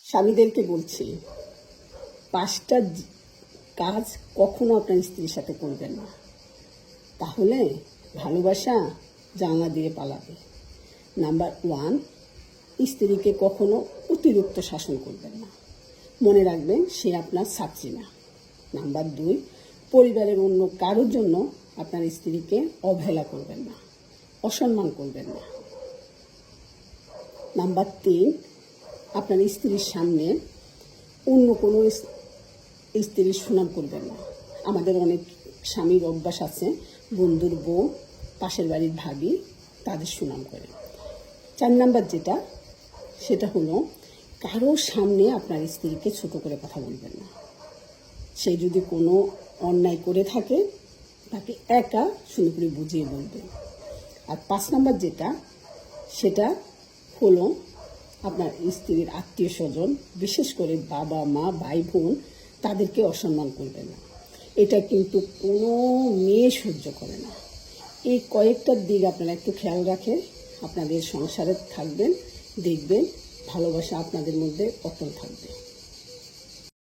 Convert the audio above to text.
স্বামীদেরকে বলছি, 5টা কাজ কখনো আপনার স্ত্রীর সাথে করবেন না, তাহলে ভালোবাসা জানলা দিয়ে পালাবে। নাম্বার 1, স্ত্রীকে কখনো অতিরিক্ত শাসন করবেন না, মনে রাখবেন সে আপনার ছাত্রী না। নাম্বার 2, পরিবারের অন্য কারোর জন্য আপনার স্ত্রীকে অবহেলা করবেন না, অসম্মান করবেন না। নাম্বার 3, আপনার স্ত্রীর সামনে অন্য কোনো স্ত্রীর সুনাম করবেন না। আমাদের অনেক স্বামীর অভ্যাস আছে, বন্ধুর বউ, পাশের বাড়ির ভাবি তাদের সুনাম করে। 4 নাম্বার যেটা, সেটা হলো কারোর সামনে আপনার স্ত্রীকে ছোট করে কথা বলবেন না। সে যদি কোনো অন্যায় করে থাকে তাকে একা সুন্দর করে বুঝিয়ে বলবেন। আর 5 নাম্বার যেটা, সেটা হলো আপনার স্ত্রীর আত্মীয় স্বজন, বিশেষ করে বাবা মা ভাই বোন, তাদেরকে অসম্মান করবেন না। এটা কিন্তু কোনো মেয়ে সহ্য করে না। এই কয়েকটা দিক আপনারা একটু খেয়াল রাখেন, আপনাদের সংসারে থাকবেন, দেখবেন ভালোবাসা আপনাদের মধ্যে অটল থাকবে।